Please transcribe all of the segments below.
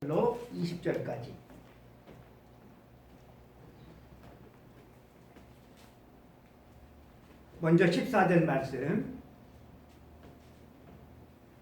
20절까지. 먼저 14절 말씀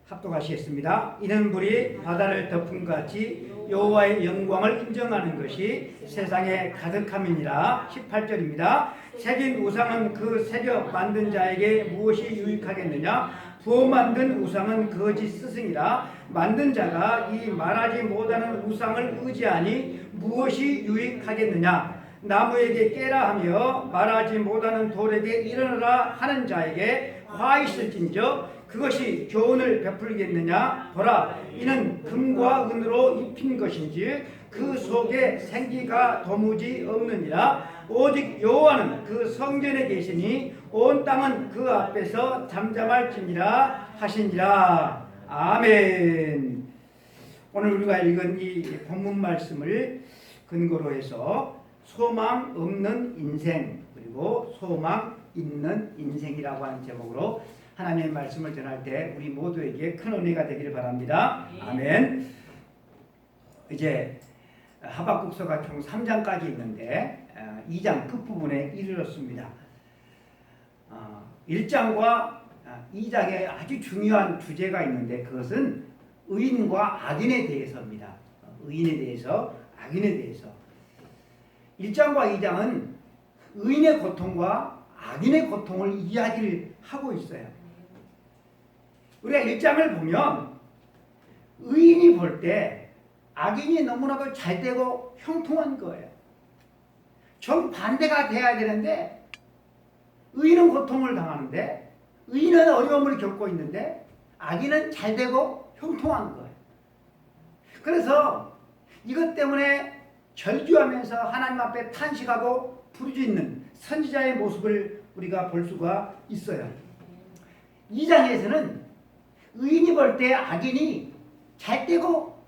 합독하시겠습니다. 이는 불이 바다를 덮은 같이 여호와의 영광을 인정하는 것이 세상에 가득함이니라. 18절입니다. 새긴 우상은 그 새겨 만든 자에게 무엇이 유익하겠느냐? 부어 만든 우상은 거짓 스승이라. 만든 자가 이 말하지 못하는 우상을 의지하니 무엇이 유익하겠느냐? 나무에게 깨라 하며 말하지 못하는 돌에게 일어나라 하는 자에게 화 있을진저 그것이 교훈을 베풀겠느냐? 보라, 이는 금과 은으로 입힌 것인지 그 속에 생기가 도무지 없느니라. 오직 여호와는 그 성전에 계시니 온 땅은 그 앞에서 잠잠할지니라 하시니라. 아멘. 오늘 우리가 읽은 이 본문 말씀을 근거로 해서 소망 없는 인생 그리고 소망 있는 인생이라고 하는 제목으로 하나님의 말씀을 전할 때 우리 모두에게 큰 은혜가 되기를 바랍니다. 아멘. 이제 하박국서가 총 3장까지 있는데 2장 끝부분에 이르렀습니다. 1장과 2장에 아주 중요한 주제가 있는데 그것은 의인과 악인에 대해서입니다. 의인에 대해서, 악인에 대해서. 1장과 2장은 의인의 고통과 악인의 고통을 이야기를 하고 있어요. 우리가 1장을 보면 의인이 볼 때 악인이 너무나도 잘되고 형통한 거예요. 정반대가 돼야 되는데 의인은 고통을 당하는데 의인은 어려움을 겪고 있는데 악인은 잘되고 형통한 거예요. 그래서 이것 때문에 절규하면서 하나님 앞에 탄식하고 부르짖는 선지자의 모습을 우리가 볼 수가 있어요. 2장에서는 의인이 볼 때 악인이 잘되고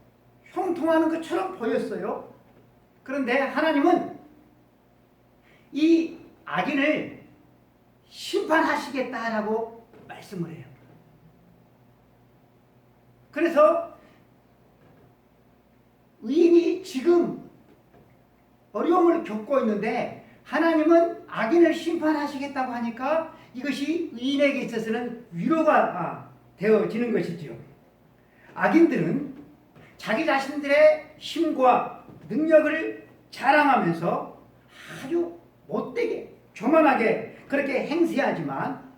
형통하는 것처럼 보였어요. 그런데 하나님은 이 악인을 심판하시겠다라고 말씀을 해요. 그래서 의인이 지금 어려움을 겪고 있는데 하나님은 악인을 심판하시겠다고 하니까 이것이 의인에게 있어서는 위로가 되어지는 것이죠. 악인들은 자기 자신들의 힘과 능력을 자랑하면서 아주 못되게 교만하게 그렇게 행세하지만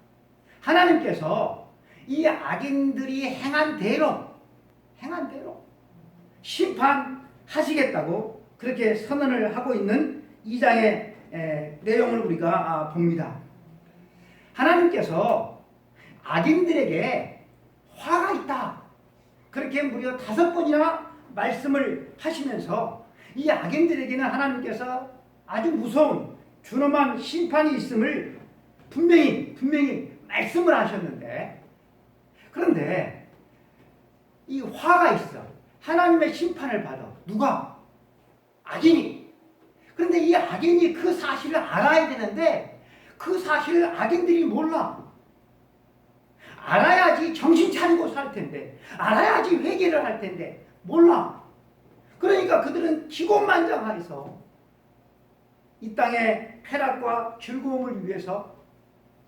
하나님께서 이 악인들이 행한 대로 심판하시겠다고 그렇게 선언을 하고 있는 2장의 내용을 우리가 봅니다. 하나님께서 악인들에게 화가 있다. 그렇게 무려 5번이나 말씀을 하시면서 이 악인들에게는 하나님께서 아주 무서운 준엄한 심판이 있음을 분명히 말씀을 하셨는데 그런데 이 화가 있어. 하나님의 심판을 받아. 누가? 악인이. 그런데 이 악인이 그 사실을 알아야 되는데 그 사실을 악인들이 몰라. 알아야지 정신 차리고 살 텐데 알아야지 회개를 할 텐데 몰라. 그러니까 그들은 기곤만장해서 이 땅의 쾌락과 즐거움을 위해서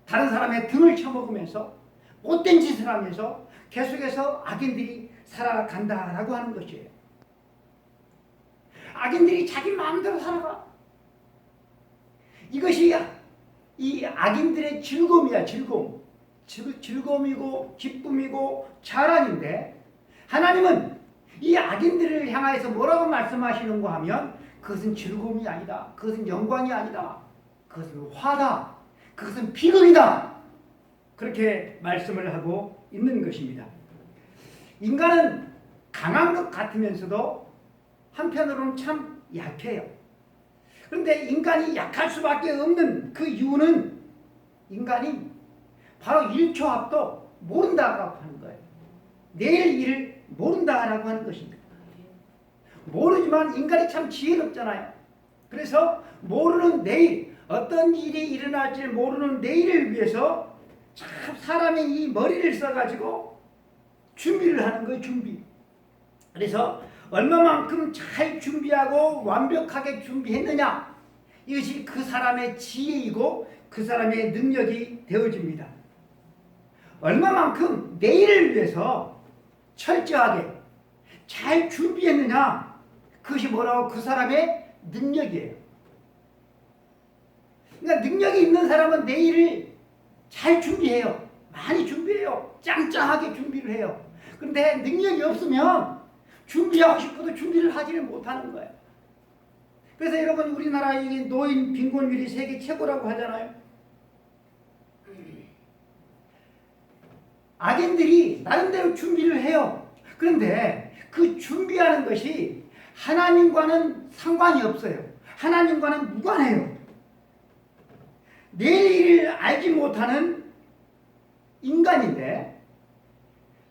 다른 사람의 등을 쳐먹으면서 못된 짓을 하면서 계속해서 악인들이 살아간다라고 하는 것이에요. 악인들이 자기 마음대로 살아가. 이것이 이 악인들의 즐거움이야. 즐거움이고 기쁨이고 자랑인데 하나님은 이 악인들을 향해서 뭐라고 말씀하시는가 하면 그것은 즐거움이 아니다. 그것은 영광이 아니다. 그것은 화다. 그것은 비극이다. 그렇게 말씀을 하고 있는 것입니다. 인간은 강한 것 같으면서도 한편으로는 참 약해요. 그런데 인간이 약할 수밖에 없는 그 이유는 인간이 바로 1초 앞도 모른다고 하는 거예요. 내일 일을 모른다라고 하는 것입니다. 모르지만 인간이 참 지혜롭잖아요. 그래서 모르는 내일, 어떤 일이 일어날지 모르는 내일을 위해서 참 사람의 이 머리를 써가지고 준비를 하는 거예요. 준비. 그래서 얼마만큼 잘 준비하고 완벽하게 준비했느냐, 이것이 그 사람의 지혜이고 그 사람의 능력이 되어집니다. 얼마만큼 내일을 위해서 철저하게 잘 준비했느냐, 그것이 뭐라고? 그 사람의 능력이에요. 그러니까 능력이 있는 사람은 내일을 잘 준비해요. 많이 준비해요. 짱짱하게 준비를 해요. 그런데 능력이 없으면 준비하고 싶어도 준비를 하지를 못하는 거예요. 그래서 여러분, 우리나라의 노인 빈곤율이 세계 최고라고 하잖아요. 악인들이 나름대로 준비를 해요. 그런데 그 준비하는 것이 하나님과는 상관이 없어요. 하나님과는 무관해요. 내일을 알지 못하는 인간인데,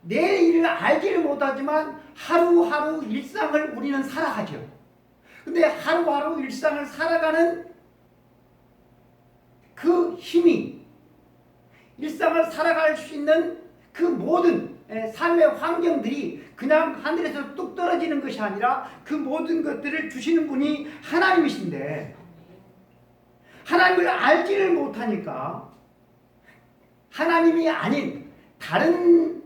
내일을 알지를 못하지만 하루하루 일상을 우리는 살아가죠. 근데 하루하루 일상을 살아가는 그 힘이, 일상을 살아갈 수 있는 그 모든 삶의 환경들이 그냥 하늘에서 뚝 떨어지는 것이 아니라 그 모든 것들을 주시는 분이 하나님이신데, 하나님을 알지를 못하니까 하나님이 아닌 다른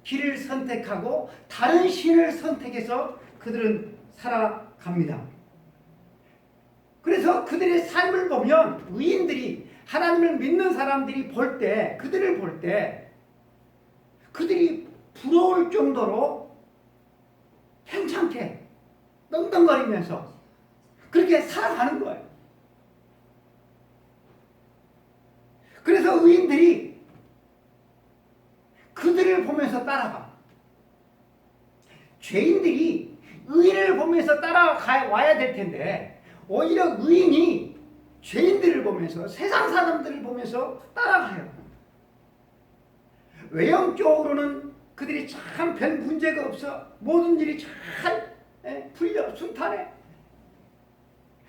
길을 선택하고 다른 신을 선택해서 그들은 살아갑니다. 그래서 그들의 삶을 보면 의인들이, 하나님을 믿는 사람들이 볼 때, 그들을 볼 때 그들이 부러울 정도로 괜찮게 떵떵거리면서 그렇게 살아가는 거예요. 그래서 의인들이 그들을 보면서 따라가. 죄인들이 의인을 보면서 따라와야 될 텐데 오히려 의인이 죄인들을 보면서, 세상 사람들을 보면서 따라가요. 외형적으로는 그들이 참 별 문제가 없어. 모든 일이 잘 풀려, 순탄해.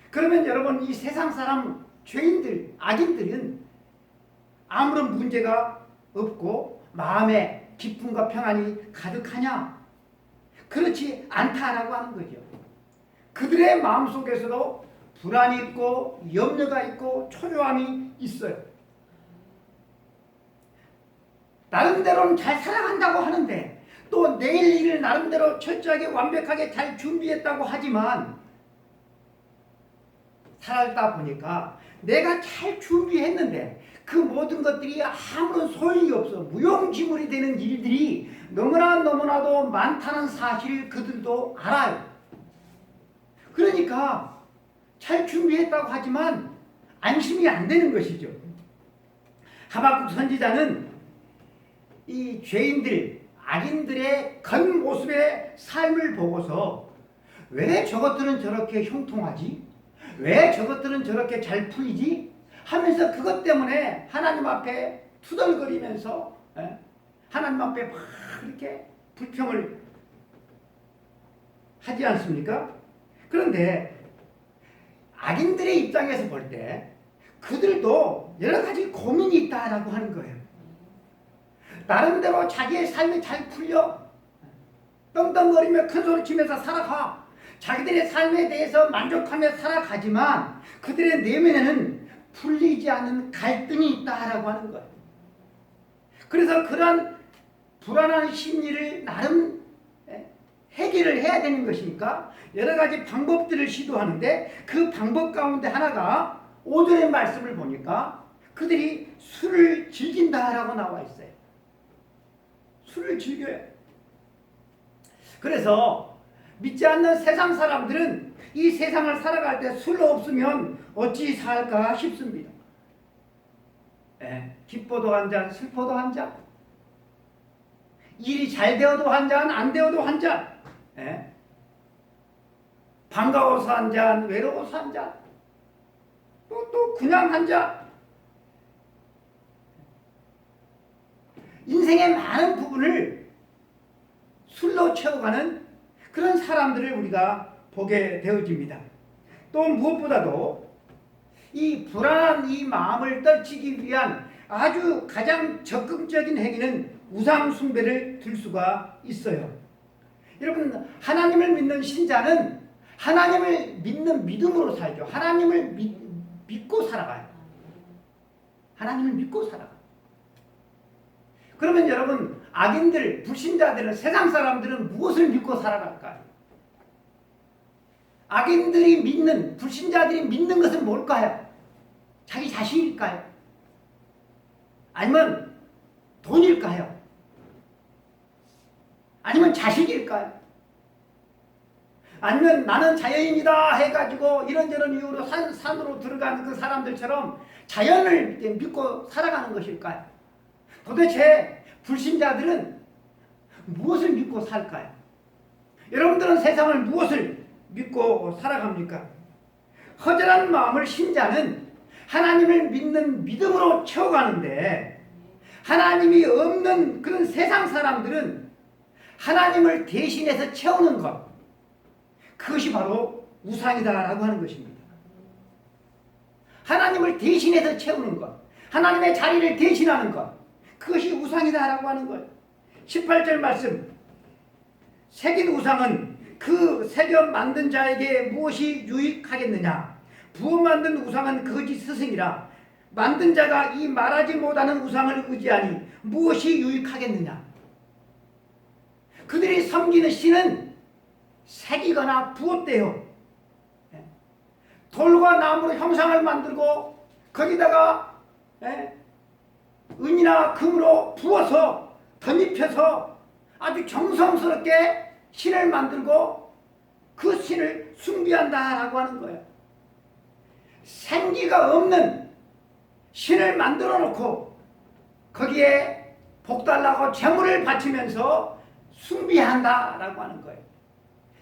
그러면 여러분, 이 세상 사람, 죄인들, 악인들은 아무런 문제가 없고 마음에 기쁨과 평안이 가득하냐? 그렇지 않다라고 하는 거죠. 그들의 마음속에서도 불안이 있고 염려가 있고 초조함이 있어요. 나름대로는 잘 살아간다고 하는데, 또 내일 일을 나름대로 철저하게 완벽하게 잘 준비했다고 하지만 살다 보니까 내가 잘 준비했는데 그 모든 것들이 아무런 소용이 없어. 무용지물이 되는 일들이 너무나도 많다는 사실을 그들도 알아요. 그러니까 잘 준비했다고 하지만 안심이 안 되는 것이죠. 하박국 선지자는 이 죄인들, 악인들의 겉모습의 삶을 보고서 왜 저것들은 저렇게 형통하지? 왜 저것들은 저렇게 잘 풀리지? 하면서 그것 때문에 하나님 앞에 투덜거리면서 하나님 앞에 막 이렇게 불평을 하지 않습니까? 그런데 악인들의 입장에서 볼 때 그들도 여러 가지 고민이 있다라고 하는 거예요. 나름대로 자기의 삶이 잘 풀려 떵떵거리며 큰소리치면서 살아가. 자기들의 삶에 대해서 만족하며 살아가지만 그들의 내면에는 풀리지 않는 갈등이 있다라고 하는 거예요. 그래서 그런 불안한 심리를 나름 해결을 해야 되는 것이니까 여러 가지 방법들을 시도하는데, 그 방법 가운데 하나가 5절의 말씀을 보니까 그들이 술을 즐긴다라고 나와 있어요. 술을 즐겨요. 그래서 믿지 않는 세상 사람들은 이 세상을 살아갈 때 술 없으면 어찌 살까 싶습니다. 기뻐도 한 잔, 슬퍼도 한 잔, 일이 잘 되어도 한 잔, 안 되어도 한 잔, 반가워서 한 잔, 외로워서 한 잔, 또 그냥 한 잔. 인생의 많은 부분을 술로 채워가는 그런 사람들을 우리가 보게 되어집니다. 또 무엇보다도 이 불안한 이 마음을 떨치기 위한 아주 가장 적극적인 행위는 우상 숭배를 들 수가 있어요. 여러분, 하나님을 믿는 신자는 하나님을 믿는 믿음으로 살죠. 하나님을 믿고 살아가요. 하나님을 믿고 살아가요. 그러면 여러분, 악인들, 불신자들은, 세상 사람들은 무엇을 믿고 살아갈까요? 악인들이 믿는, 불신자들이 믿는 것은 뭘까요? 자기 자신일까요? 아니면 돈일까요? 아니면 자식일까요? 아니면 나는 자연인이다 해가지고 이런저런 이유로 산으로 들어가는 그 사람들처럼 자연을 믿고 살아가는 것일까요? 도대체 불신자들은 무엇을 믿고 살까요? 여러분들은 세상을 무엇을 믿고 살아갑니까? 허전한 마음을 신자는 하나님을 믿는 믿음으로 채워가는데, 하나님이 없는 그런 세상 사람들은 하나님을 대신해서 채우는 것, 그것이 바로 우상이다라고 하는 것입니다. 하나님을 대신해서 채우는 것, 하나님의 자리를 대신하는 것, 그것이 우상이다라고 하는 것. 18절 말씀, 새긴 우상은 그 새겨 만든 자에게 무엇이 유익하겠느냐? 부어 만든 우상은 거짓 스승이라. 만든 자가 이 말하지 못하는 우상을 의지하니 무엇이 유익하겠느냐? 그들이 섬기는 신은 새기거나 부었대요. 돌과 나무로 형상을 만들고 거기다가 은이나 금으로 부어서 덧입혀서 아주 정성스럽게 신을 만들고 그 신을 숭배한다라고 하는 거예요. 생기가 없는 신을 만들어 놓고 거기에 복달라고 제물을 바치면서 숭배한다라고 하는 거예요.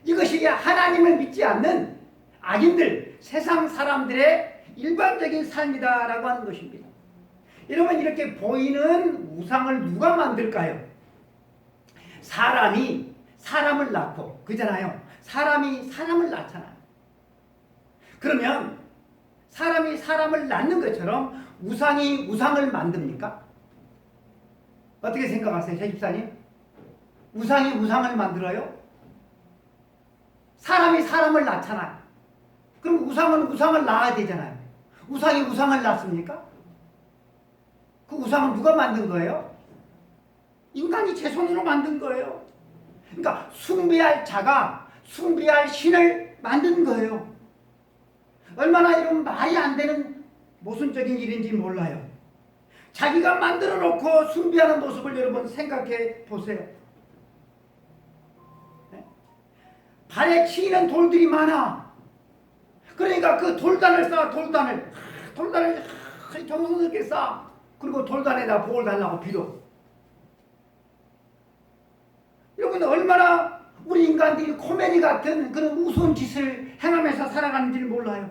이것이 하나님을 믿지 않는 악인들, 세상 사람들의 일반적인 삶이다라고 하는 것입니다. 여러분, 이렇게 보이는 우상을 누가 만들까요? 사람이 사람을 낳고, 그잖아요. 사람이 사람을 낳잖아요. 그러면 사람이 사람을 낳는 것처럼 우상이 우상을 만듭니까? 어떻게 생각하세요, 제 집사님? 우상이 우상을 만들어요? 사람이 사람을 낳잖아요. 그럼 우상은 우상을 낳아야 되잖아요. 우상이 우상을 낳습니까? 그 우상은 누가 만든 거예요? 인간이 제 손으로 만든 거예요. 그러니까 숭배할 자가 숭배할 신을 만든 거예요. 얼마나 이런 말이 안 되는 모순적인 일인지 몰라요. 자기가 만들어 놓고 숭배하는 모습을 여러분 생각해 보세요. 발에 치이는 돌들이 많아. 그러니까 그 돌단을 쌓아, 돌단을 정성스럽게 쌓아. 그리고 돌단에다 복을 달라고 빌어. 여러분, 얼마나 우리 인간들이 코미디 같은 그런 우스운 짓을 행하면서 살아가는지를 몰라요.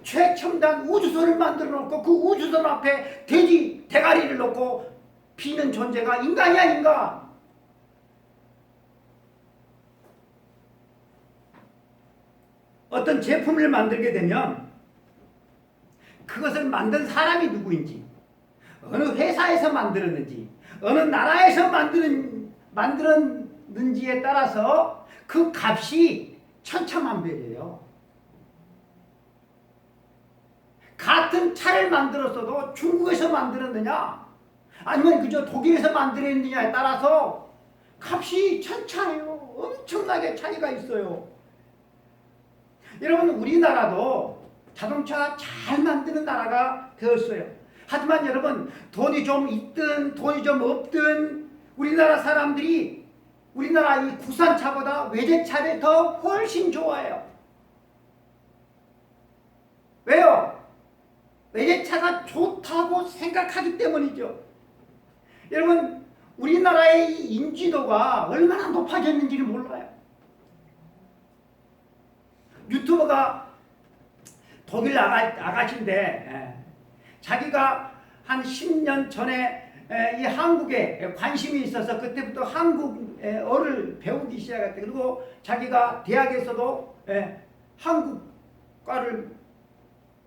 최첨단 우주선을 만들어 놓고 그 우주선 앞에 돼지 대가리를 놓고 비는 존재가 인간이 아닌가? 어떤 제품을 만들게 되면 그것을 만든 사람이 누구인지, 어느 회사에서 만들었는지, 어느 나라에서 만들었는지에 따라서 그 값이 천차만별이에요. 같은 차를 만들었어도 중국에서 만들었느냐 아니면 그저 독일에서 만들었느냐에 따라서 값이 천차예요. 엄청나게 차이가 있어요. 여러분, 우리나라도 자동차 잘 만드는 나라가 되었어요. 하지만 여러분, 돈이 좀 있든 돈이 좀 없든 우리나라 사람들이 우리나라 이 국산차보다 외제차를 더 훨씬 좋아해요. 왜요? 외제차가 좋다고 생각하기 때문이죠. 여러분, 우리나라의 이 인지도가 얼마나 높아졌는지를 몰라요. 유튜버가 독일 아가씨인데 자기가 한 10년 전에 이 한국에 관심이 있어서 그때부터 한국어를 배우기 시작했대. 그리고 자기가 대학에서도 한국과를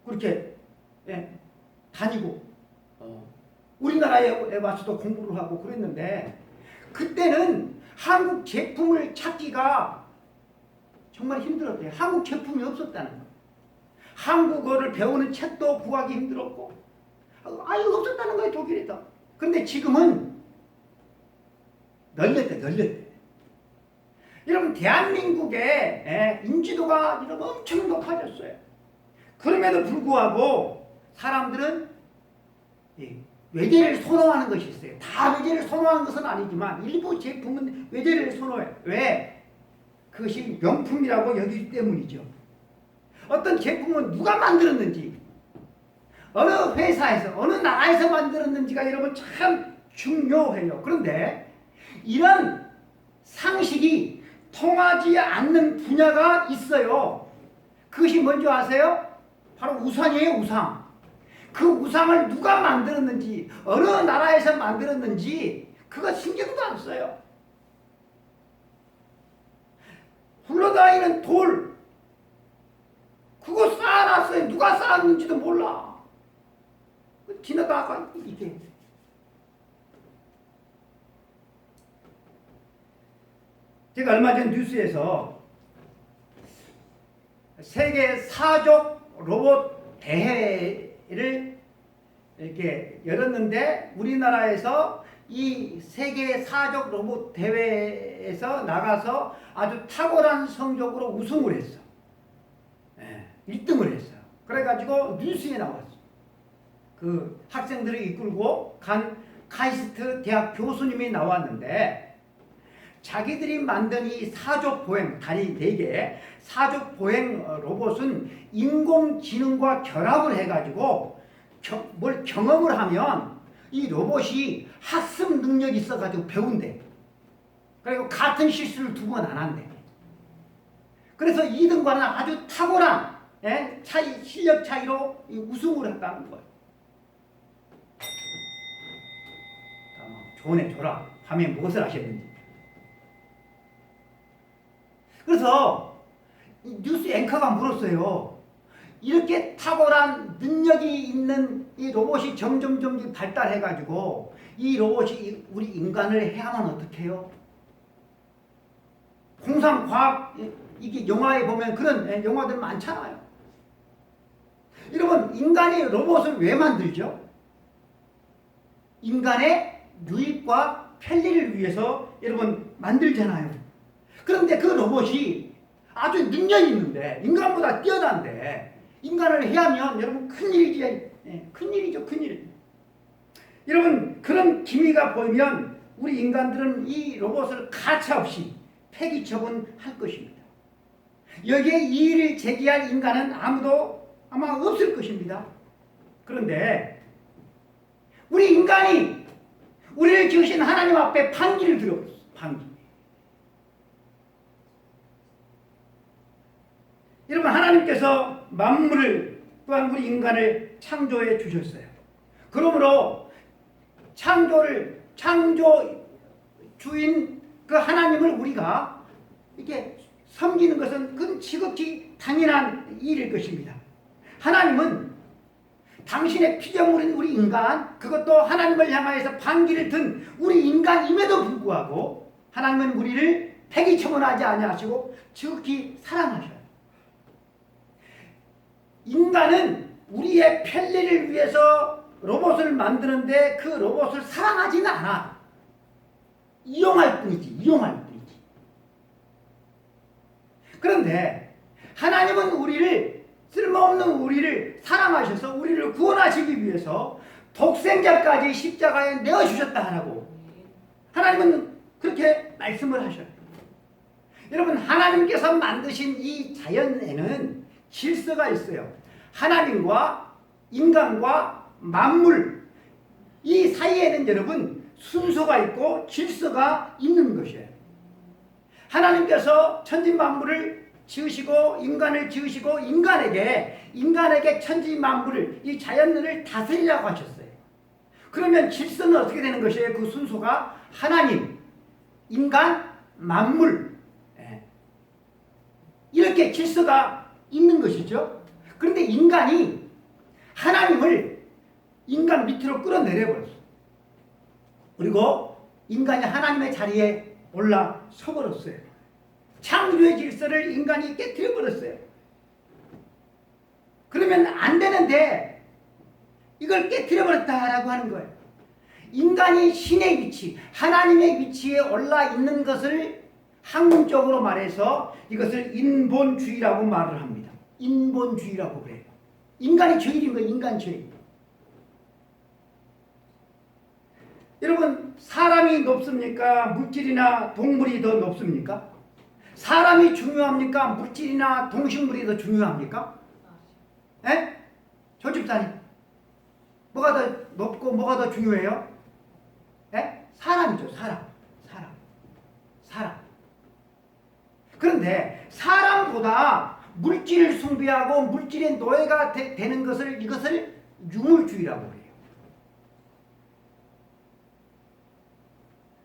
그렇게 다니고 우리나라에 와서도 공부를 하고 그랬는데, 그때는 한국 제품을 찾기가 정말 힘들었대요. 한국 제품이 없었다는 거예요. 한국어를 배우는 책도 구하기 힘들었고 아예 없었다는 거예요. 독일에도. 그런데 지금은 널렸대. 여러분 대한민국의 인지도가 이런 엄청 높아졌어요. 그럼에도 불구하고 사람들은 외제를 선호하는 것이 있어요. 다 외제를 선호하는 것은 아니지만 일부 제품은 외제를 선호해요. 왜? 그것이 명품이라고 여기기 때문이죠. 어떤 제품은 누가 만들었는지, 어느 회사에서, 어느 나라에서 만들었는지가 여러분 참 중요해요. 그런데 이런 상식이 통하지 않는 분야가 있어요. 그것이 뭔지 아세요? 바로 우상이에요. 우상. 그 우상을 누가 만들었는지, 어느 나라에서 만들었는지 그거 신경도 안 써요. 굴러다니는 돌 그거 쌓아놨어요. 누가 쌓았는지도 몰라. 지나다가 이게 제가 얼마 전 뉴스에서 세계 사족 로봇 대회를 이렇게 열었는데 우리나라에서 이 세계 사족 로봇 대회에서 나가서 아주 탁월한 성적으로 우승을 했어. 1등을 했어요. 그래가지고 뉴스에 나왔어. 그 학생들을 이끌고 간 카이스트 대학 교수님이 나왔는데 자기들이 만든 이 사족 보행, 다리 4개 사족 보행 로봇은 인공지능과 결합을 해가지고 뭘 경험을 하면 이 로봇이 학습 능력이 있어가지고 배운대. 그리고 같은 실수를 2번 안 한대. 그래서 2등과는 아주 탁월한 실력 차이로 우승을 했다는 거예요. 조언해 줘라 하면 무엇을 하셨는지. 그래서 뉴스 앵커가 물었어요. 이렇게 탁월한 능력이 있는 이 로봇이 점점 발달해가지고 이 로봇이 우리 인간을 해야만 어떡해요? 공상과학 이게 영화에 보면 그런 영화들 많잖아요. 여러분 인간이 로봇을 왜 만들죠? 인간의 유익과 편리를 위해서 여러분 만들잖아요. 그런데 그 로봇이 아주 능력이 있는데 인간보다 뛰어난데 인간을 해하면 여러분 큰일이지. 큰일이죠. 큰일. 여러분 그런 기미가 보이면 우리 인간들은 이 로봇을 가차없이 폐기 처분할 것입니다. 여기에 이의를 제기할 인간은 아무도 아마 없을 것입니다. 그런데 우리 인간이 우리를 지으신 하나님 앞에 판기를 들어버렸어. 판기. 여러분 하나님께서 만물을 또한 우리 인간을 창조해 주셨어요. 그러므로 창조주인 그 하나님을 우리가 이렇게 섬기는 것은 그건 지극히 당연한 일일 것입니다. 하나님은 당신의 피조물인 우리 인간, 그것도 하나님을 향하여서 반기를 든 우리 인간임에도 불구하고 하나님은 우리를 폐기처분하지 아니하시고 지극히 사랑하셔요. 인간은 우리의 편리를 위해서 로봇을 만드는데 그 로봇을 사랑하지는 않아. 이용할 뿐이지. 그런데 하나님은 우리를 쓸모없는 우리를 사랑하셔서 우리를 구원하시기 위해서 독생자까지 십자가에 내어주셨다 하라고 하나님은 그렇게 말씀을 하셔요. 여러분 하나님께서 만드신 이 자연에는 질서가 있어요. 하나님과 인간과 만물 이 사이에는 여러분 순서가 있고 질서가 있는 것이에요. 하나님께서 천지만물을 지으시고 인간을 지으시고 인간에게 천지만물을 이 자연을 다스리라고 하셨어요. 그러면 질서는 어떻게 되는 것이에요? 그 순서가 하나님, 인간, 만물 이렇게 질서가 있는 것이죠. 그런데 인간이 하나님을 인간 밑으로 끌어내려버렸어. 그리고 인간이 하나님의 자리에 올라서 버렸어요. 창조의 질서를 인간이 깨뜨려 버렸어요. 그러면 안 되는데 이걸 깨뜨려 버렸다라고 하는 거예요. 인간이 신의 위치, 하나님의 위치에 올라 있는 것을 학문적으로 말해서 이것을 인본주의라고 말을 합니다. 인본주의라고 그래요. 인간이 죄인인 거예요. 인간 죄인. 여러분, 사람이 높습니까? 물질이나 동물이 더 높습니까? 사람이 중요합니까? 물질이나 동식물이 더 중요합니까? 예? 조집사님, 뭐가 더 높고 뭐가 더 중요해요? 예? 사람이죠. 사람. 그런데 사람보다 물질을 숭배하고 물질의 노예가 되는 이것을 유물주의라고 해요.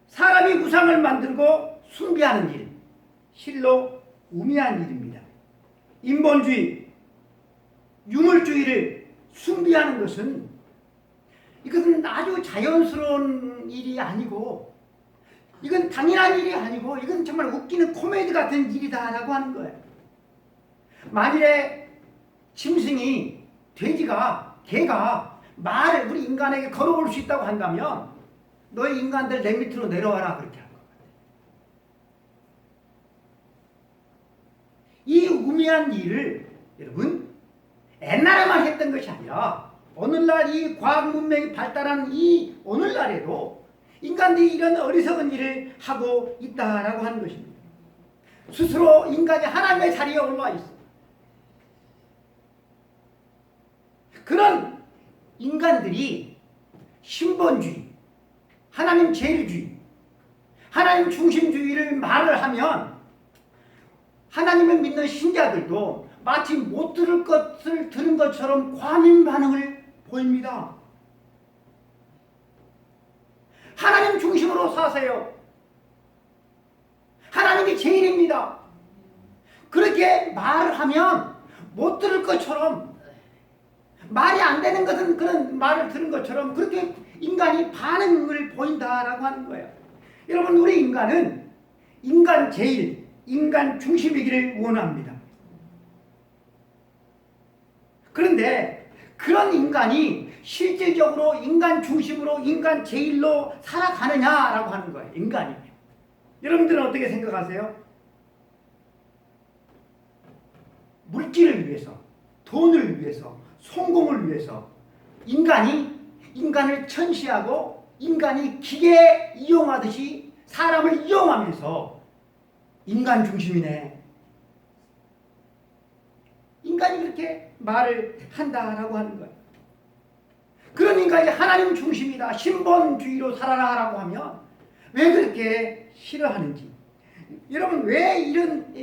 사람이 우상을 만들고 숭배하는 일, 실로 우매한 일입니다. 인본주의, 유물주의를 숭배하는 이것은 아주 자연스러운 일이 아니고, 이건 당연한 일이 아니고, 이건 정말 웃기는 코미디 같은 일이다라고 하는 거예요. 만일에 짐승이, 돼지가, 개가 말을 우리 인간에게 걸어올 수 있다고 한다면 너희 인간들 내 밑으로 내려와라 그렇게 할 것 같아요. 이 우매한 일을 여러분 옛날에만 했던 것이 아니라 오늘날 이 과학 문명이 발달한 이 오늘날에도 인간들이 이런 어리석은 일을 하고 있다라고 하는 것입니다. 스스로 인간이 하나님의 자리에 올라와 있어. 그런 인간들이 신본주의, 하나님 제일주의, 하나님 중심주의를 말을 하면 하나님을 믿는 신자들도 마치 못 들을 것을 들은 것처럼 과민 반응을 보입니다. 하나님 중심으로 사세요. 하나님이 제일입니다. 그렇게 말을 하면 못 들을 것처럼, 말이 안 되는 것은 그런 말을 들은 것처럼 그렇게 인간이 반응을 보인다라고 하는 거예요. 여러분, 우리 인간은 인간 제일, 인간 중심이기를 원합니다. 그런데 그런 인간이 실질적으로 인간 중심으로, 인간 제일로 살아가느냐라고 하는 거예요. 인간이. 여러분들은 어떻게 생각하세요? 물질을 위해서, 돈을 위해서, 성공을 위해서 인간을 천시하고 인간이 기계 이용하듯이 사람을 이용하면서 인간 중심이네. 인간이 그렇게 말을 한다라고 하는 거예요. 그런 인간이 하나님 중심이다, 신본주의로 살아라라고 하면 왜 그렇게 싫어하는지. 여러분, 왜 이런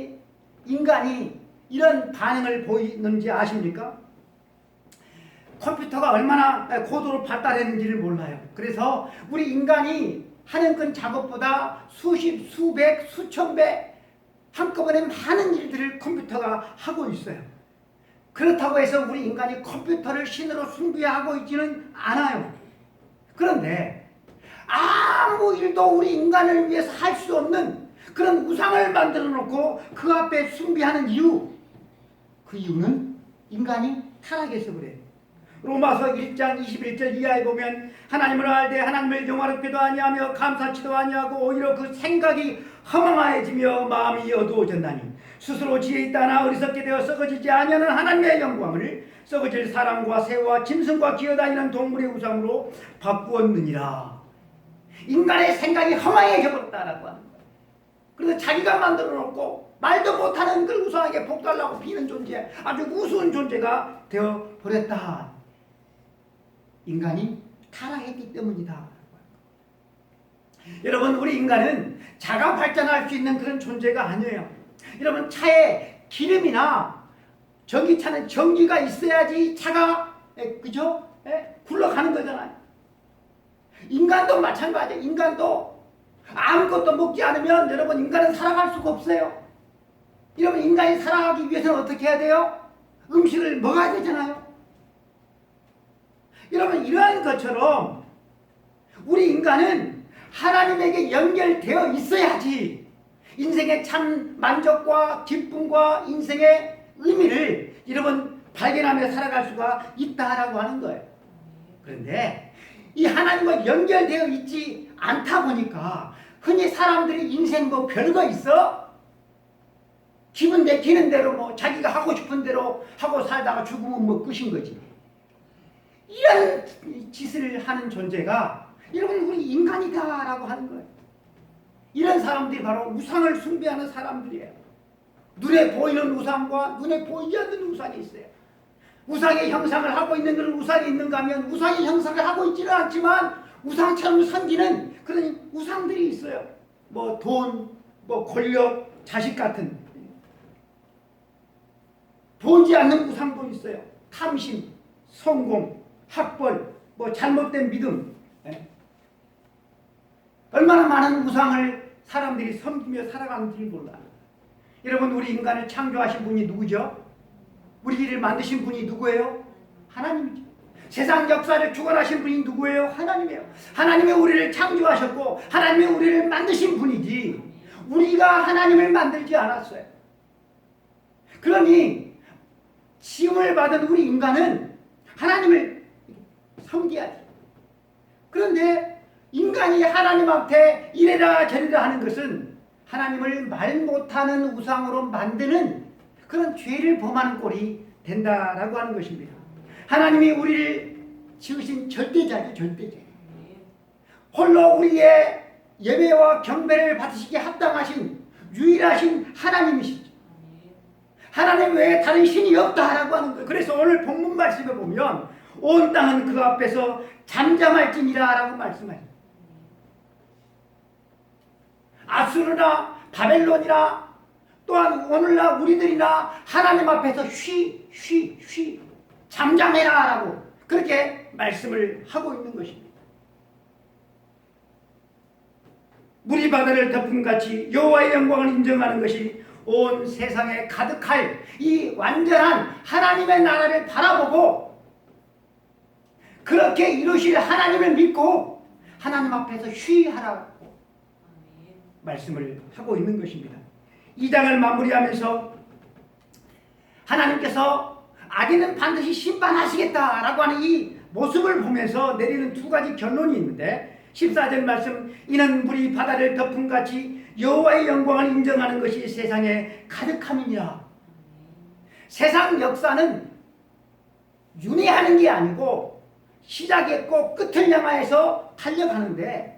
인간이 이런 반응을 보이는지 아십니까? 컴퓨터가 얼마나 고도로 발달했는지를 몰라요. 그래서 우리 인간이 하는 그 작업보다 수십, 수백, 수천 배 한꺼번에 많은 일들을 컴퓨터가 하고 있어요. 그렇다고 해서 우리 인간이 컴퓨터를 신으로 숭배하고 있지는 않아요. 그런데 아무 일도 우리 인간을 위해서 할 수 없는 그런 우상을 만들어 놓고 그 앞에 숭배하는 이유, 그 이유는 인간이 타락해서 그래요. 로마서 1장 21절 이하에 보면 하나님을 알되 하나님을 영화롭게도 아니하며 감사치도 아니하고 오히려 그 생각이 허망하여지며 마음이 어두워졌나니 스스로 지혜 있다나 어리석게 되어 썩어지지 아니하는 하나님의 영광을 썩어질 사람과 새와 짐승과 기어다니는 동물의 우상으로 바꾸었느니라. 인간의 생각이 허망해져 버렸다라고 하는 거예요. 그래서 자기가 만들어 놓고 말도 못하는 그 우상에게 복달라고 비는 존재, 아주 우스운 존재가 되어 버렸다. 인간이 타락했기 때문이다. 여러분, 우리 인간은 자가 발전할 수 있는 그런 존재가 아니에요. 여러분, 차에 기름이나 전기차는 전기가 있어야지 차가 그죠? 굴러가는 거잖아요. 인간도 마찬가지예요. 인간도 아무것도 먹지 않으면 여러분 인간은 살아갈 수가 없어요. 여러분, 인간이 살아가기 위해서는 어떻게 해야 돼요? 음식을 먹어야 되잖아요. 여러분, 이러한 것처럼 우리 인간은 하나님에게 연결되어 있어야지 인생의 참 만족과 기쁨과 인생의 의미를 여러분 발견하며 살아갈 수가 있다라고 하는 거예요. 그런데 이 하나님과 연결되어 있지 않다 보니까 흔히 사람들이 인생 뭐 별거 있어? 기분 내키는 대로 뭐 자기가 하고 싶은 대로 하고 살다가 죽으면 뭐 끝인 거지. 이런 짓을 하는 존재가 여러분 우리 인간이다라고 하는 거예요. 이런 사람들이 바로 우상을 숭배하는 사람들이에요. 눈에 보이는 우상과 눈에 보이지 않는 우상이 있어요. 우상의 형상을 하고 있는 그런 우상이 있는가 하면 우상의 형상을 하고 있지는 않지만 우상처럼 섬기는 그런 우상들이 있어요. 뭐 돈, 뭐 권력, 자식 같은 보이지 않는 우상도 있어요. 탐심, 성공, 학벌, 뭐 잘못된 믿음. 얼마나 많은 우상을 사람들이 섬기며 살아가는지 몰라요. 여러분 우리 인간을 창조하신 분이 누구죠? 우리를 만드신 분이 누구예요? 하나님이죠. 세상 역사를 주관하신 분이 누구예요? 하나님이에요. 하나님이 우리를 창조하셨고 하나님이 우리를 만드신 분이지 우리가 하나님을 만들지 않았어요. 그러니 지음을 받은 우리 인간은 하나님을 섬겨야지. 그런데 인간이 하나님 앞에 이래라 저래라 하는 것은 하나님을 말 못하는 우상으로 만드는 그런 죄를 범하는 꼴이 된다라고 하는 것입니다. 하나님이 우리를 지으신 절대자죠. 절대자. 홀로 우리의 예배와 경배를 받으시기에 합당하신 유일하신 하나님이시죠. 하나님 외에 다른 신이 없다라고 하는 거예요. 그래서 오늘 본문 말씀에 보면 온 땅은 그 앞에서 잠잠할지니라 라고 말씀하십니다. 아수르나 바벨론이나 또한 오늘날 우리들이나 하나님 앞에서 쉬 잠잠해라 라고 그렇게 말씀을 하고 있는 것입니다. 물이 바다를 덮음같이 여호와의 영광을 인정하는 것이 온 세상에 가득할 이 완전한 하나님의 나라를 바라보고 그렇게 이루실 하나님을 믿고 하나님 앞에서 쉬하라고 말씀을 하고 있는 것입니다. 이 장을 마무리하면서 하나님께서 악인은 반드시 심판하시겠다라고 하는 이 모습을 보면서 내리는 두 가지 결론이 있는데 14절 말씀 이는 물이 바다를 덮음같이 여호와의 영광을 인정하는 것이 세상에 가득함이니라. 세상 역사는 윤회하는 게 아니고 시작했고 끝을 향하여서 달려가는데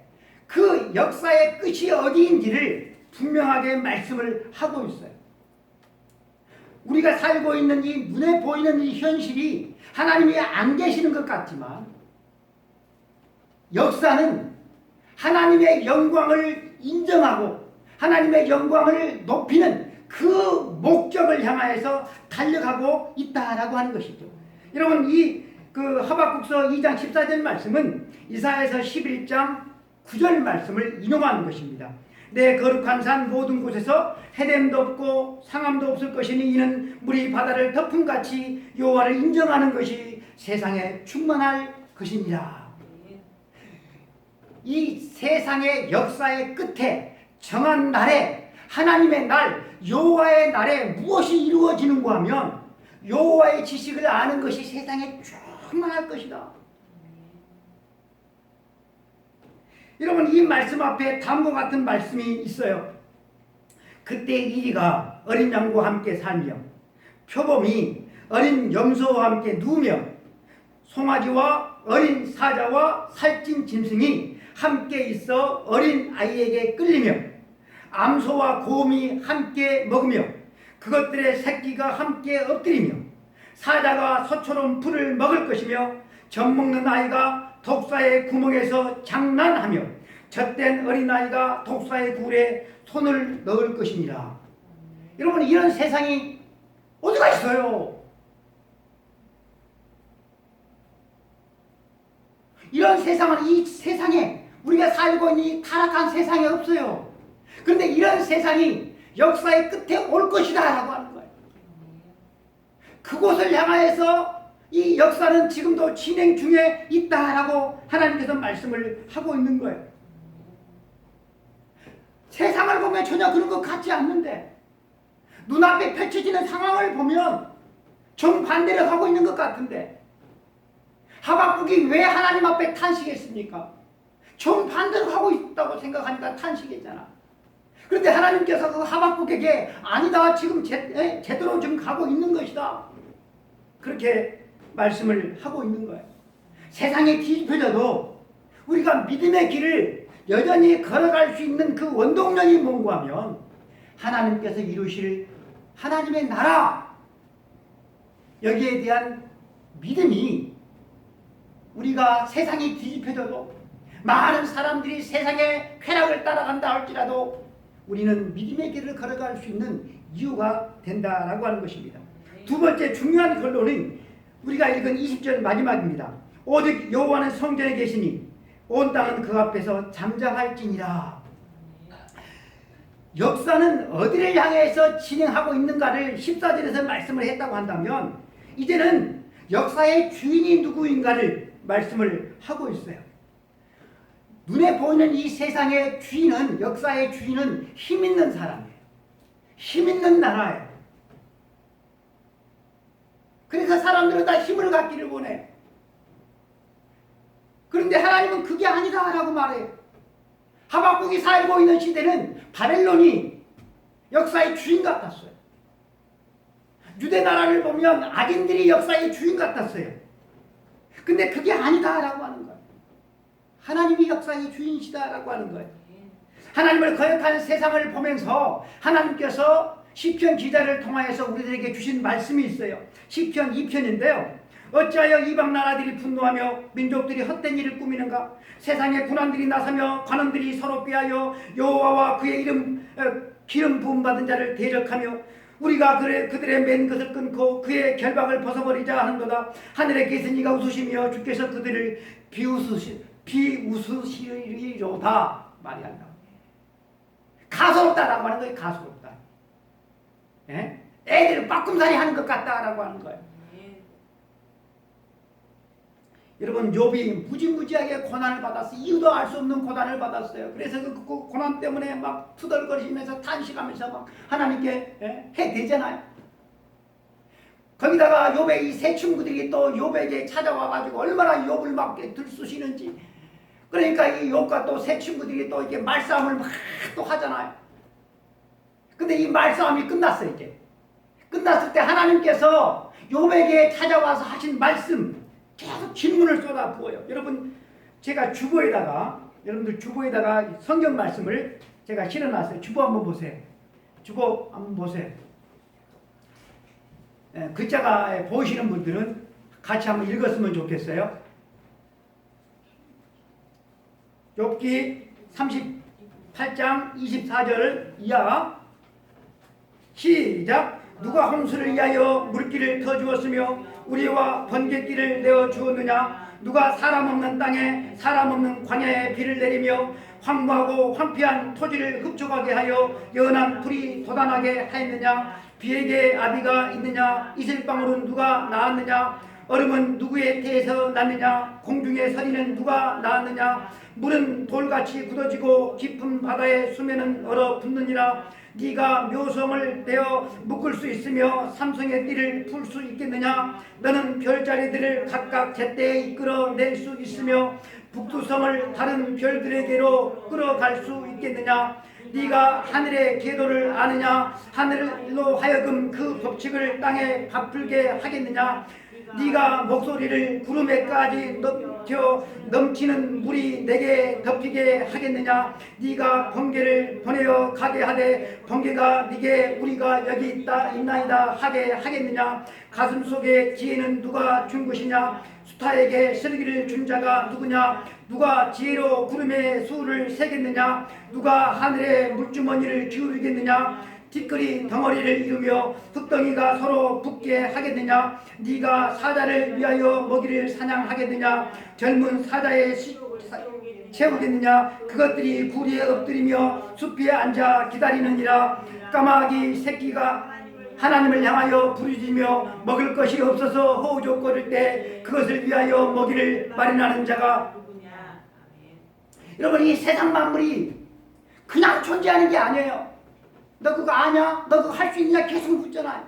그 역사의 끝이 어디인지를 분명하게 말씀을 하고 있어요. 우리가 살고 있는 이 눈에 보이는 이 현실이 하나님이 안 계시는 것 같지만 역사는 하나님의 영광을 인정하고 하나님의 영광을 높이는 그 목적을 향하여서 달려가고 있다라고 하는 것이죠. 여러분 그 하박국서 2장 14절 말씀은 이사야서 11장 9절 말씀을 인용하는 것입니다. 내 거룩한 산 모든 곳에서 해됨도 없고 상함도 없을 것이니 이는 물이 바다를 덮음같이 여호와를 인정하는 것이 세상에 충만할 것입니다. 이 세상의 역사의 끝에 정한 날에 하나님의 날 여호와의 날에 무엇이 이루어지는가 하면 여호와의 지식을 아는 것이 세상에 충만할 것이다. 여러분 이 말씀 앞에 다음과 같은 말씀이 있어요. 그때 이리가 어린 양과 함께 살며 표범이 어린 염소와 함께 누우며 송아지와 어린 사자와 살찐 짐승이 함께 있어 어린 아이에게 끌리며 암소와 곰이 함께 먹으며 그것들의 새끼가 함께 엎드리며 사자가 소처럼 풀을 먹을 것이며 젖먹는 아이가 독사의 구멍에서 장난하며 젖된 어린아이가 독사의 굴에 손을 넣을 것이니라. 여러분 이런 세상이 어디가 있어요? 이런 세상은 이 세상에 우리가 살고 있는 이 타락한 세상에 없어요. 그런데 이런 세상이 역사의 끝에 올 것이다 라고 하는 거예요. 그곳을 향하여서 이 역사는 지금도 진행 중에 있다라고 하나님께서 말씀을 하고 있는 거예요. 세상을 보면 전혀 그런 것 같지 않는데 눈앞에 펼쳐지는 상황을 보면 정반대를 하고 있는 것 같은데 하박국이 왜 하나님 앞에 탄식했습니까? 정반대로 하고 있다고 생각하니까 탄식했잖아. 그런데 하나님께서 그 하박국에게 아니다, 지금 제대로 지금 가고 있는 것이다, 그렇게 말씀을 하고 있는 거예요. 세상에 뒤집혀져도 우리가 믿음의 길을 여전히 걸어갈 수 있는 그 원동력이 뭔가 하면 하나님께서 이루실 하나님의 나라, 여기에 대한 믿음이, 우리가 세상이 뒤집혀져도 많은 사람들이 세상의 쾌락을 따라간다 할지라도 우리는 믿음의 길을 걸어갈 수 있는 이유가 된다라고 하는 것입니다. 두 번째 중요한 결론은 우리가 읽은 20절 마지막입니다. 오직 여호와는 성전에 계시니 온 땅은 그 앞에서 잠잠할지니라. 역사는 어디를 향해서 진행하고 있는가를 14절에서 말씀을 했다고 한다면 이제는 역사의 주인이 누구인가를 말씀을 하고 있어요. 눈에 보이는 이 세상의 주인은, 역사의 주인은 힘 있는 사람이에요. 힘 있는 나라예요. 그래서 사람들은 다 힘을 갖기를 원해. 그런데 하나님은 그게 아니다라고 말해요. 하박국이 살고 있는 시대는 바벨론이 역사의 주인 같았어요. 유대 나라를 보면 악인들이 역사의 주인 같았어요. 근데 그게 아니다라고 하는 거예요. 하나님이 역사의 주인이시다라고 하는 거예요. 하나님을 거역하는 세상을 보면서 하나님께서 시편 기자를 통하여서 우리들에게 주신 말씀이 있어요. 시편 2편인데요. 어찌하여 이방 나라들이 분노하며 민족들이 헛된 일을 꾸미는가? 세상에 군왕들이 나서며 관원들이 서로 꾀하여 여호와와 그의 기름 부음 받은 자를 대적하며 우리가 그들의 맨 것을 끊고 그의 결박을 벗어버리자 하는도다. 하늘에 계신 이가 웃으시며 주께서 그들을 비웃으시리로다 말이 한다. 가소롭다라고 하는 거예요. 가소롭다. 예? 애들 빠꿈살이 하는 것 같다라고 하는 거예요. 여러분, 욥이 무지무지하게 고난을 받았어요. 이유도 알 수 없는 고난을 받았어요. 그래서 그 고난 때문에 막 투덜거리면서 탄식하면서 막 하나님께 해대잖아요. 거기다가 욥의 이 세 친구들이 또 욥에게 찾아와가지고 얼마나 욥을 막 들쑤시는지. 그러니까 이 욥과 또 세 친구들이 또 이렇게 말싸움을 막 또 하잖아요. 근데 이 말싸움이 끝났어요. 이제 끝났을 때 하나님께서 욥에게 찾아와서 하신 말씀, 계속 질문을 쏟아부어요. 여러분, 제가 여러분들 주보에다가 성경 말씀을 제가 실어놨어요. 주보 한번 보세요. 주보 한번 보세요. 글자가 보이시는 분들은 같이 한번 읽었으면 좋겠어요. 욥기 38장 24절 이하. 시작. 누가 홍수를 위하여 물길을 터주었으며 우리와 번갯길을 내어 주었느냐? 누가 사람 없는 땅에 사람 없는 광야에 비를 내리며 황무하고 황폐한 토지를 흡족하게 하여 연한 풀이 돋아나게 하였느냐? 비에게 아비가 있느냐? 이슬방울은 누가 낳았느냐? 얼음은 누구의 태에서 났느냐? 공중의 서리는 누가 낳았느냐? 물은 돌같이 굳어지고 깊은 바다의 수면은 얼어붙느니라. 네가 묘성을 베어 묶을 수 있으며 삼성의 띠를 풀 수 있겠느냐? 너는 별자리들을 각각 제때에 이끌어낼 수 있으며 북두성을 다른 별들에게로 끌어갈 수 있겠느냐? 네가 하늘의 궤도를 아느냐? 하늘로 하여금 그 법칙을 땅에 바풀게 하겠느냐? 네가 목소리를 구름에까지 넘치는 물이 내게 덮이게 하겠느냐? 네가 번개를 보내어 가게 하되 번개가 네게 우리가 여기 있나이다 하게 하겠느냐? 가슴 속에 지혜는 누가 준 것이냐? 수타에게 슬기를 준 자가 누구냐? 누가 지혜로 구름의 수를 세겠느냐? 누가 하늘의 물주머니를 기울이겠느냐? 티끌이 덩어리를 이루며 흙덩이가 서로 붙게 하겠느냐? 네가 사자를 위하여 먹이를 사냥하겠느냐? 젊은 사자의 채우겠느냐? 그것들이 구리에 엎드리며 숲에 앉아 기다리느니라. 까마귀 새끼가 하나님을 향하여 부르짖으며 먹을 것이 없어서 호우족거릴 때 그것을 위하여 먹이를 마련하는 자가. 여러분, 이 세상 만물이 그냥 존재하는 게 아니에요. 너 그거 아냐? 너 그거 할 수 있냐? 계속 묻잖아요.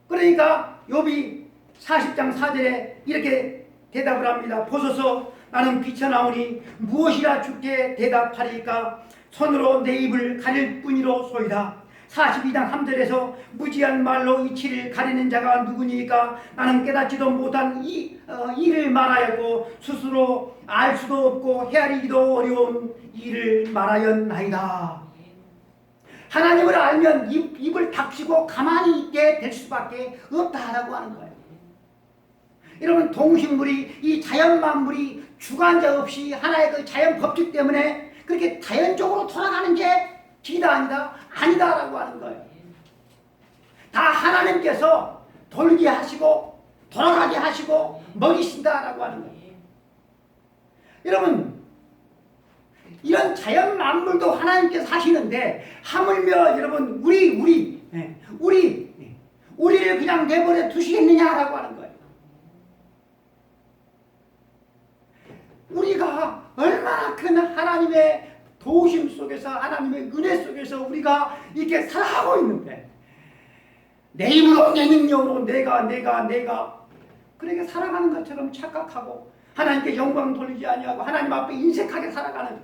그러니까 욥이 40장 4절에 이렇게 대답을 합니다. 보소서 나는 비쳐나오니 무엇이라 주께 대답하리까? 손으로 내 입을 가릴 뿐이로소이다. 42장 3절에서 무지한 말로 이치를 가리는 자가 누구니까? 나는 깨닫지도 못한 일을 말하였고 스스로 알 수도 없고 헤아리기도 어려운 일을 말하였나이다. 하나님을 알면 입을 닥치고 가만히 있게 될 수밖에 없다라고 하는 거예요. 여러분, 동식물이, 이 자연 만물이 주관자 없이 하나의 그 자연 법칙 때문에 그렇게 자연적으로 돌아가는 게 기다 아니다라고 하는 거예요. 다 하나님께서 돌게 하시고 돌아가게 하시고 먹이신다라고 하는 거예요. 여러분, 이런 자연 만물도 하나님께서 하시는데 하물며 여러분 우리를 그냥 내버려 두시겠느냐라고 하는 거예요. 우리가 얼마나 큰 하나님의 도우심 속에서 하나님의 은혜 속에서 우리가 이렇게 살아가고 있는데 내 힘으로 내 능력으로 내가 그렇게 살아가는 것처럼 착각하고 하나님께 영광 돌리지 아니하고 하나님 앞에 인색하게 살아가는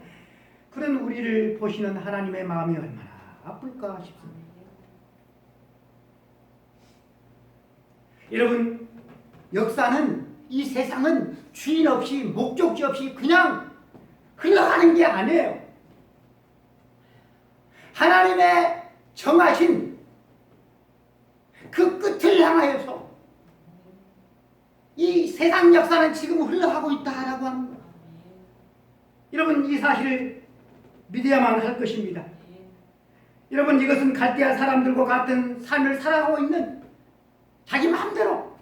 그런 우리를 보시는 하나님의 마음이 얼마나 아플까 싶습니다. 여러분, 역사는, 이 세상은 주인 없이 목적지 없이 그냥 흘러가는 게 아니에요. 하나님의 정하신 그 끝을 향하여서 이 세상 역사는 지금 흘러가고 있다라고 하는 거예요. 여러분, 이 사실을 믿어야만 할 것입니다. 여러분, 이것은 갈대아 사람들과 같은 삶을 살아가고 있는 자기 마음대로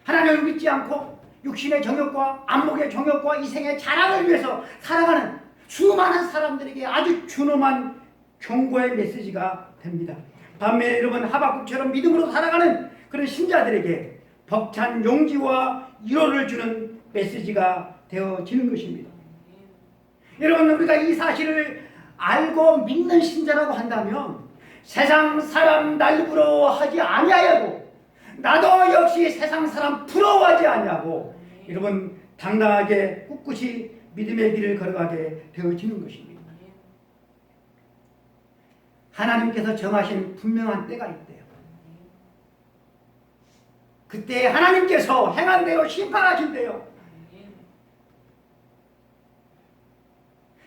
하나님을 믿지 않고 육신의 정욕과 안목의 정욕과 이생의 자랑을 위해서 살아가는 수많은 사람들에게 아주 준엄한 경고의 메시지가 됩니다. 반면에 여러분, 하박국처럼 믿음으로 살아가는 그런 신자들에게 벅찬 용기와 위로를 주는 메시지가 되어지는 것입니다. 여러분, 우리가 이 사실을 알고 믿는 신자라고 한다면 세상 사람 날 부러워하지 아니하고 나도 역시 세상 사람 부러워하지 아니하고 여러분, 당당하게 꿋꿋이 믿음의 길을 걸어가게 되어지는 것입니다. 하나님께서 정하신 분명한 때가 있대요. 그때 하나님께서 행한 대로 심판하신대요.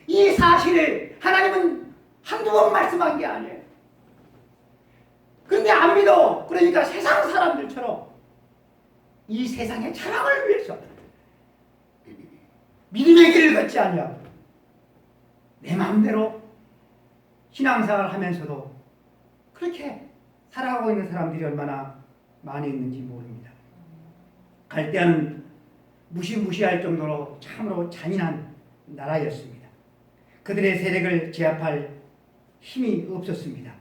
이 사실을 하나님은 한두 번 말씀한 게 아니에요. 그런데 안 믿어. 그러니까 세상 사람들처럼 이 세상의 자랑을 위해서 믿음의 길을 걷지 아니하고 내 마음대로 신앙생활을 하면서도 그렇게 살아가고 있는 사람들이 얼마나 많이 있는지 모릅니다. 갈대아는 무시무시할 정도로 참으로 잔인한 나라였습니다. 그들의 세력을 제압할 힘이 없었습니다.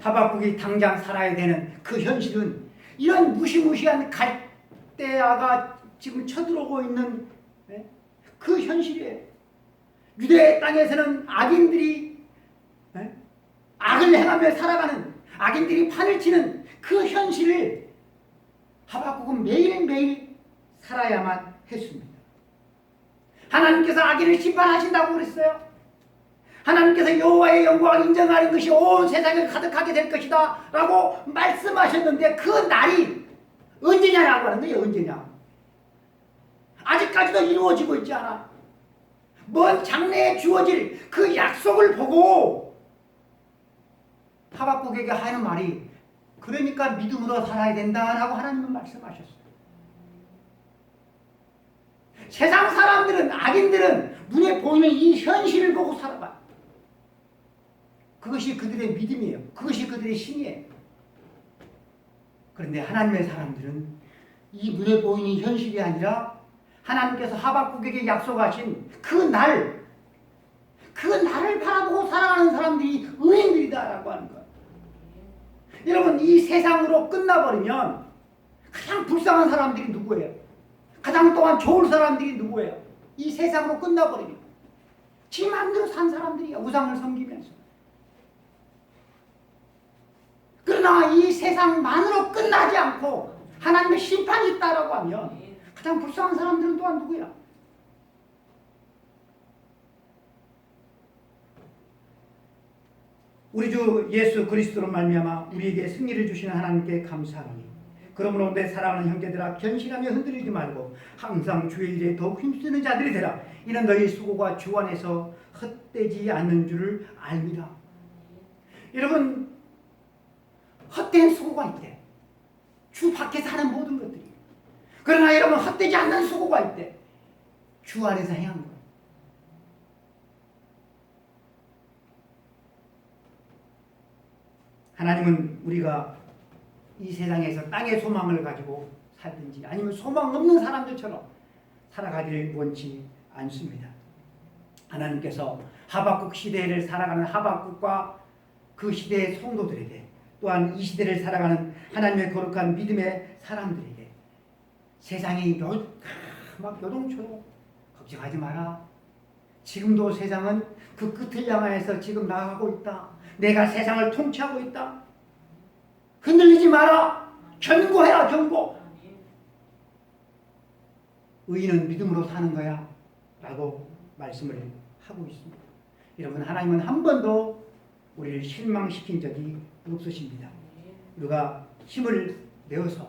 하박국이 당장 살아야 되는 그 현실은 이런 무시무시한 갈대아가 지금 쳐들어오고 있는 그 현실이에요. 유대 땅에서는 악인들이 악을 행하며 살아가는, 악인들이 판을 치는 그 현실을 하박국은 매일매일 살아야만 했습니다. 하나님께서 악인을 심판하신다고 그랬어요. 하나님께서 여호와의 영광을 인정하는 것이 온 세상에 가득하게 될 것이다 라고 말씀하셨는데 그 날이 언제냐라고 하는 거예요. 언제냐. 아직까지도 이루어지고 있지 않아. 먼 장래에 주어질 그 약속을 보고 하박국에게 하는 말이 그러니까 믿음으로 살아야 된다라고 하나님은 말씀하셨어요. 세상 사람들은, 악인들은 눈에 보이는 이 현실을 보고 살아가요. 그것이 그들의 믿음이에요. 그것이 그들의 신이에요. 그런데 하나님의 사람들은 이 눈에 보이는 현실이 아니라 하나님께서 하박국에게 약속하신 그 날을 바라보고 살아가는 사람들이 의인들이다라고 하는 거예요. 여러분, 이 세상으로 끝나버리면 가장 불쌍한 사람들이 누구예요? 가장 또한 좋을 사람들이 누구예요? 이 세상으로 끝나버리면 지 마음대로 산 사람들이야. 우상을 섬기면서. 그러나 이 세상만으로 끝나지 않고 하나님의 심판이 있다라고 하면 가장 불쌍한 사람들은 또한 누구야? 우리 주 예수 그리스도로 말미암아 우리에게 승리를 주시는 하나님께 감사하노니 그러므로 내 사랑하는 형제들아 견실하며 흔들리지 말고 항상 주의 일에 더욱 힘쓰는 자들이 되라. 이는 너희 수고가 주 안에서 헛되지 않는 줄을 알미라. 여러분, 헛된 수고가 있대. 주 밖에서 하는 모든 것들이. 그러나 여러분, 헛되지 않는 수고가 있대. 주 안에서 행한 거. 하나님은 우리가 이 세상에서 땅의 소망을 가지고 살든지 아니면 소망 없는 사람들처럼 살아가기를 원치 않습니다. 하나님께서 하박국 시대를 살아가는 하박국과 그 시대의 성도들에게 또한 이 시대를 살아가는 하나님의 거룩한 믿음의 사람들에게 세상이 막 요동쳐도 걱정하지 마라. 지금도 세상은 그 끝을 향해서 지금 나아가고 있다. 내가 세상을 통치하고 있다. 흔들리지 마라. 견고해라, 견고. 의인은 믿음으로 사는 거야 라고 말씀을 하고 있습니다. 여러분, 하나님은 한 번도 우리를 실망시킨 적이 없으십니다. 우리가 힘을 내어서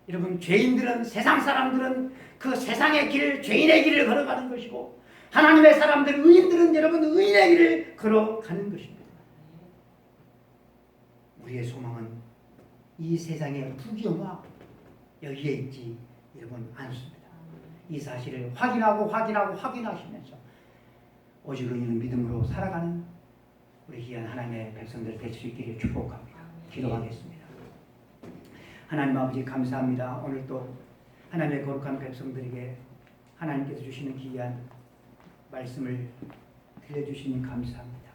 여러분, 죄인들은, 세상 사람들은 그 세상의 길, 죄인의 길을 걸어가는 것이고 하나님의 사람들, 의인들은 여러분 의인의 길을 걸어가는 것입니다. 우리의 소망은 이 세상의 부귀영화 여기에 있지 여러분 않습니다. 이 사실을 확인하시면서 오직 의인은 믿음으로 살아가는 우리 귀한 하나님의 백성들 될 수 있기를 축복합니다. 기도하겠습니다. 하나님 아버지 감사합니다. 오늘 또 하나님의 거룩한 백성들에게 하나님께서 주시는 귀한 말씀을 들려주시니 감사합니다.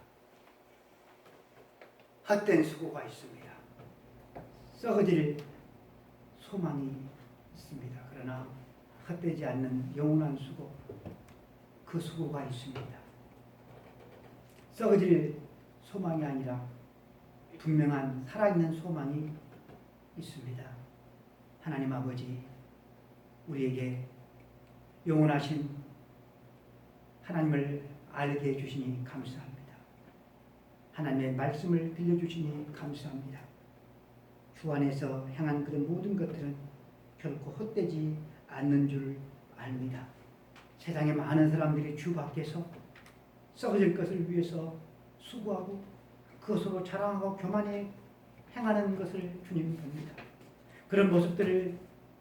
헛된 수고가 있습니다. 썩어질 소망이 있습니다. 그러나 헛되지 않는 영원한 수고, 그 수고가 있습니다. 썩어질 소망이 아니라 분명한 살아있는 소망이 있습니다. 하나님 아버지, 우리에게 영원하신 하나님을 알게 해주시니 감사합니다. 하나님의 말씀을 들려주시니 감사합니다. 주 안에서 행한 그런 모든 것들은 결코 헛되지 않는 줄 압니다. 세상에 많은 사람들이 주 밖에서 썩어질 것을 위해서 수고하고 그것으로 자랑하고 교만에 행하는 것을 주님 봅니다. 그런 모습들을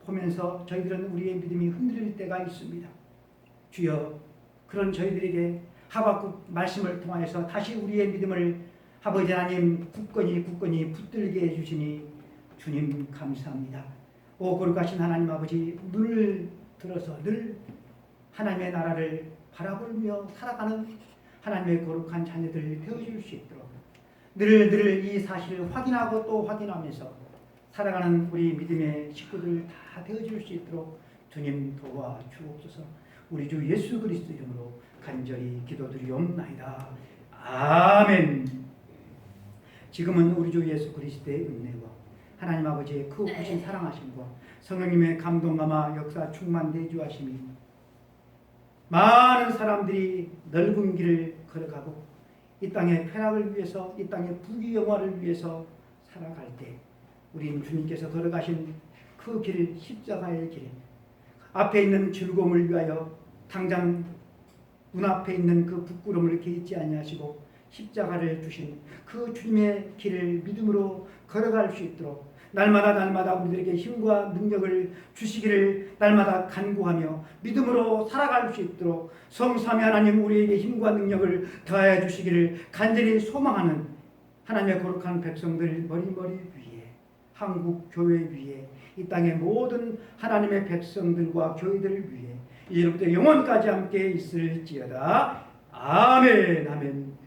보면서 저희들은 우리의 믿음이 흔들릴 때가 있습니다. 주여, 그런 저희들에게 하박국 말씀을 통하여서 다시 우리의 믿음을 아버지 하나님 굳건히 붙들게 해주시니 주님 감사합니다. 오 거룩하신 하나님 아버지, 눈을 들어서 늘 하나님의 나라를 바라보며 살아가는 하나님의 거룩한 자녀들 되어줄 수 있도록 늘 이 사실을 확인하고 또 확인하면서 살아가는 우리 믿음의 식구들 다 되어줄 수 있도록 주님 도와주옵소서. 우리 주 예수 그리스도 이름으로 간절히 기도드리옵나이다. 아멘. 지금은 우리 주 예수 그리스도의 은혜와 하나님 아버지의 크신 사랑하심과 성령님의 감동감화 역사 충만 내주하심이 많은 사람들이 넓은 길을 걸어가고 이 땅의 쾌락을 위해서, 이 땅의 부귀영화를 위해서 살아갈 때 우린 주님께서 걸어가신 그 길, 십자가의 길, 앞에 있는 즐거움을 위하여 당장 눈앞에 있는 그 부끄러움을 개의치 아니하시고 십자가를 주신 그 주님의 길을 믿음으로 걸어갈 수 있도록 날마다 우리들에게 힘과 능력을 주시기를 날마다 간구하며 믿음으로 살아갈 수 있도록 성삼위 하나님 우리에게 힘과 능력을 더하여 주시기를 간절히 소망하는 하나님의 거룩한 백성들 머리머리 위에, 한국 교회 위에, 이 땅의 모든 하나님의 백성들과 교회들 위에 이제부터 영원까지 함께 있을지어다. 아멘.